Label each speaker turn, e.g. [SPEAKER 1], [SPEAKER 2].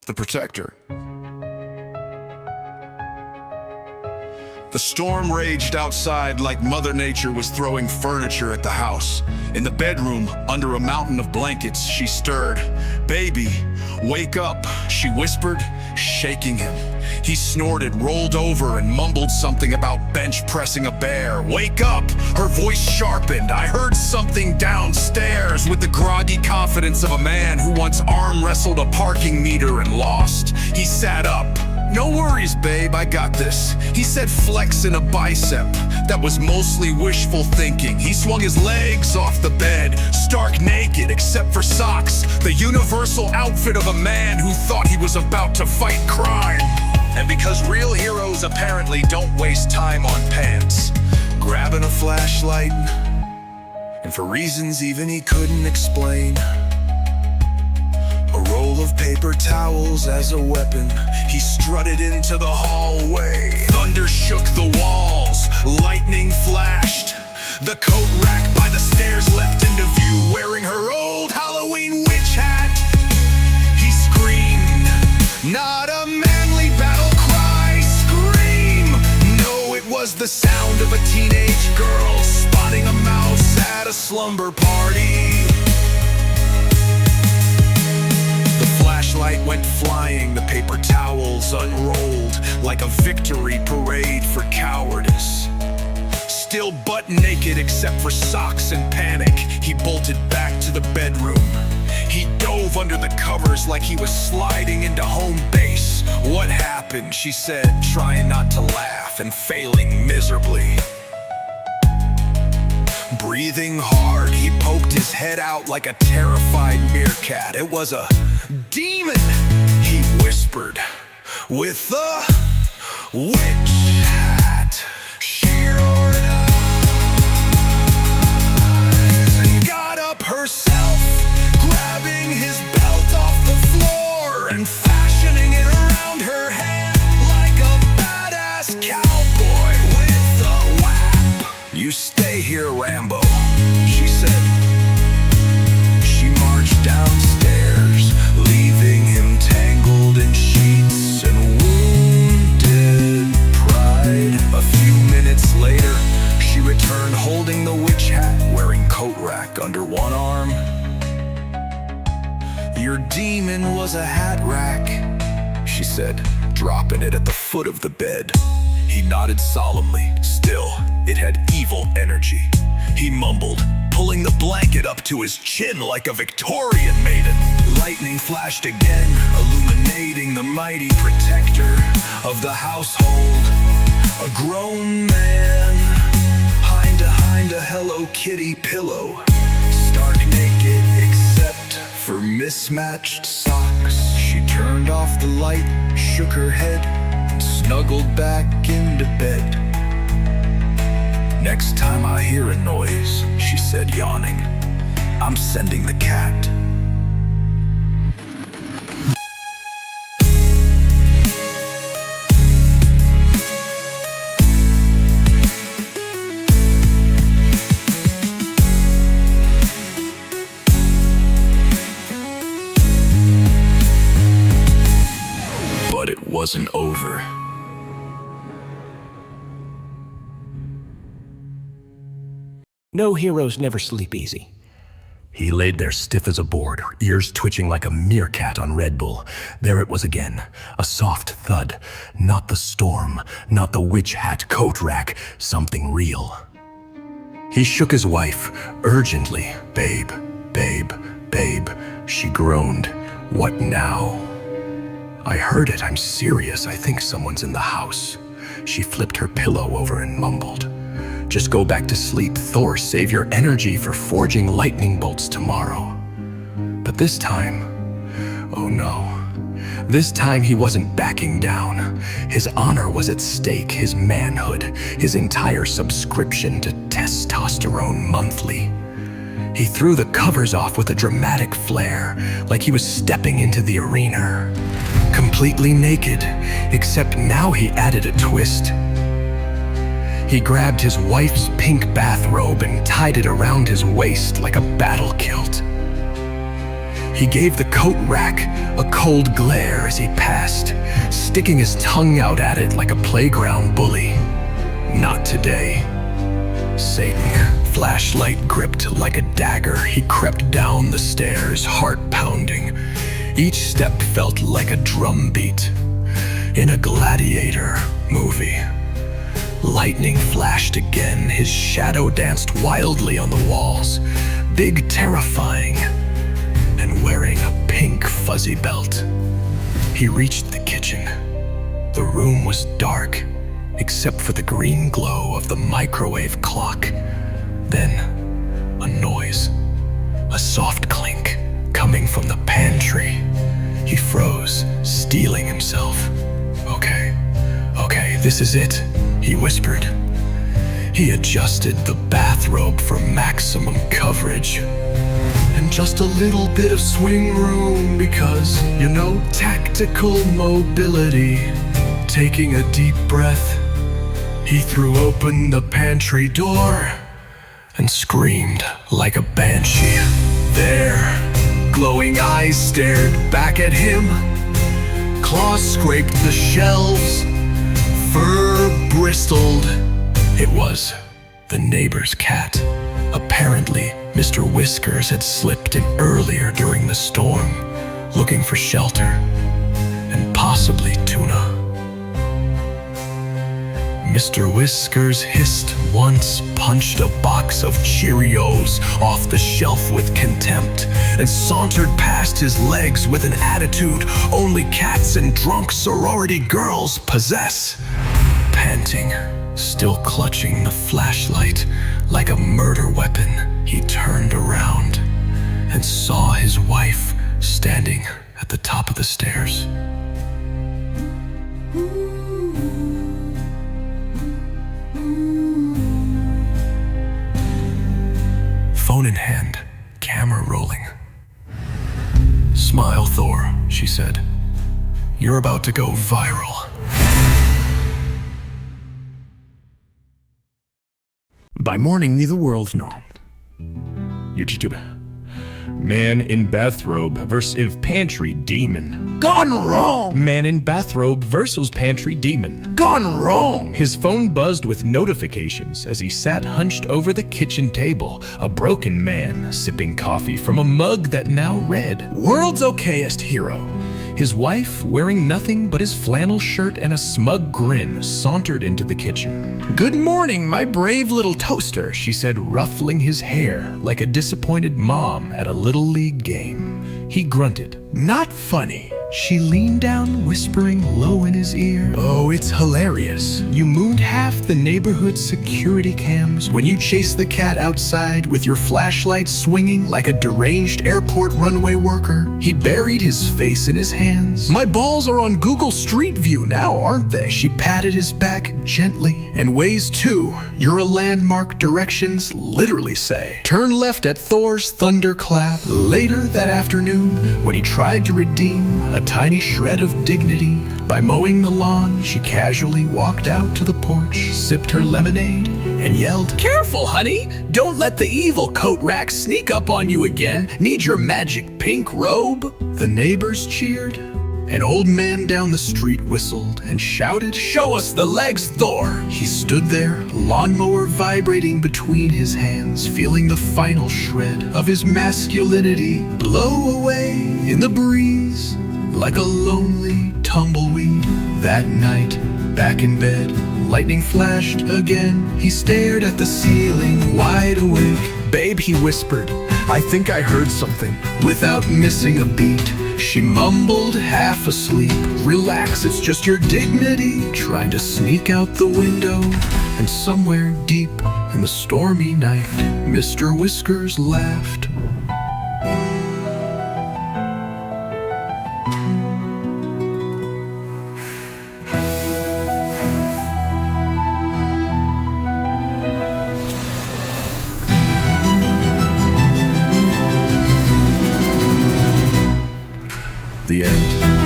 [SPEAKER 1] the protector. The storm raged outside like Mother Nature was throwing furniture at the house. In the bedroom, under a mountain of blankets, she stirred. "Baby, wake up," she whispered, shaking him. He snorted, rolled over, and mumbled something about bench pressing a bear. "Wake up!" Her voice sharpened. I heard something downstairs with the groggy confidence of a man who once arm wrestled a parking meter and lost. He sat up. "No worries, babe, I got this," he said, flexing a bicep. That was mostly wishful thinking. He swung his legs off the bed, stark naked except for socks, the universal outfit of a man who thought he was about to fight crime. And because real heroes apparently don't waste time on pants, grabbing a flashlight, and for reasons even he couldn't explain, a roll of paper towels as a weapon, he strutted into the hallway. Thunder shook the walls, lightning flashed. The coat rack by the stairs leapt into view, wearing her old Halloween witch hat. He screamed, not a manly battle cry, scream. No, it was the sound of a teenage girl spotting a mouse at a slumber party. Flashlight went flying, the paper towels unrolled like a victory parade for cowardice. Still butt naked except for socks and panic, he bolted back to the bedroom. He dove under the covers like he was sliding into home base. "What happened?" she said, trying not to laugh and failing miserably. Breathing hard, he poked his head out like a terrified meerkat. "It was a demon," he whispered, "with a witch hat." She roared eyes and got up herself, grabbing his belt off the floor and fashioning it around her head like a badass cowboy with a whap. "You stay here, Rambo," she said. She marched downstairs, leaving him tangled in sheets and wounded pride. A few minutes later, she returned holding the witch hat, wearing coat rack under one arm. "Your demon was a hat rack," she said, dropping it at the foot of the bed. He nodded solemnly. Still, it had evil energy. He mumbled, pulling the blanket up to his chin like a Victorian maiden. Lightning flashed again, illuminating the mighty protector of the household. A grown man, behind a Hello Kitty pillow, stark naked except for mismatched socks. She turned off the light, shook her head, snuggled back into bed. "Next time I hear a noise," she said, yawning, "I'm sending the cat." But it wasn't over.
[SPEAKER 2] No heroes never sleep easy.
[SPEAKER 3] He laid there stiff as a board, ears twitching like a meerkat on Red Bull. There it was again, a soft thud. Not the storm, not the witch hat coat rack, something real. He shook his wife, urgently. "Babe, babe, babe," she groaned. "What now?" "I heard it, I'm serious. I think someone's in the house." She flipped her pillow over and mumbled, "Just go back to sleep, Thor. Save your energy for forging lightning bolts tomorrow." But this time, oh no. This time he wasn't backing down. His honor was at stake, his manhood, his entire subscription to Testosterone Monthly. He threw the covers off with a dramatic flair, like he was stepping into the arena. Completely naked, except now he added a twist. He grabbed his wife's pink bathrobe and tied it around his waist like a battle kilt. He gave the coat rack a cold glare as he passed, sticking his tongue out at it like a playground bully. Not today. Satan, flashlight gripped like a dagger, he crept down the stairs, heart pounding. Each step felt like a drum beat in a gladiator movie. Lightning flashed again, his shadow danced wildly on the walls, big, terrifying, and wearing a pink fuzzy belt. He reached the kitchen. The room was dark, except for the green glow of the microwave clock. Then, a noise, a soft clink, coming from the pantry. He froze, steeling himself. Okay, this is it, he whispered. He adjusted the bathrobe for maximum coverage. And just a little bit of swing room because, tactical mobility. Taking a deep breath, he threw open the pantry door and screamed like a banshee. There, glowing eyes stared back at him. Claws scraped the shelves, fur bristled. It was the neighbor's cat. Apparently, Mr. Whiskers had slipped in earlier during the storm, looking for shelter and possibly tuna. Mr. Whiskers hissed once, punched a box of Cheerios off the shelf with contempt, and sauntered past his legs with an attitude only cats and drunk sorority girls possess. Panting, still clutching the flashlight like a murder weapon, he turned around and saw his wife standing at the top of the stairs. Phone in hand, camera rolling. "Smile, Thor," she said. "You're about to go viral."
[SPEAKER 4] By morning, the world no. YouTube. Man in bathrobe versus pantry demon.
[SPEAKER 2] Gone wrong!
[SPEAKER 4] Man in bathrobe versus pantry demon.
[SPEAKER 2] Gone wrong!
[SPEAKER 4] His phone buzzed with notifications as he sat hunched over the kitchen table, a broken man sipping coffee from a mug that now read, "World's okayest hero." His wife, wearing nothing but his flannel shirt and a smug grin, sauntered into the kitchen. "Good morning, my brave little toaster," she said, ruffling his hair like a disappointed mom at a little league game. He grunted. "Not funny." She leaned down, whispering low in his ear, "Oh, it's hilarious. You mooned half the neighborhood security cams when you chased the cat outside with your flashlight swinging like a deranged airport runway worker." He buried his face in his hands. "My balls are on Google Street View now, aren't they?" She patted his back gently. "And ways too. You're a landmark. Directions literally say, turn left at Thor's thunderclap." Later that afternoon, when he tried to redeem a tiny shred of dignity by mowing the lawn, she casually walked out to the porch, sipped her lemonade, and yelled, "Careful, honey! Don't let the evil coat rack sneak up on you again. Need your magic pink robe?" The neighbors cheered. An old man down the street whistled and shouted, "Show us the legs, Thor!" He stood there, lawnmower vibrating between his hands, feeling the final shred of his masculinity blow away in the breeze like a lonely tumbleweed. That night, back in bed, lightning flashed again. He stared at the ceiling, wide awake. "Babe," he whispered, "I think I heard something." Without missing a beat, she mumbled, half asleep, "Relax, it's just your dignity trying to sneak out the window." And somewhere deep in the stormy night, Mr. Whiskers laughed. The end.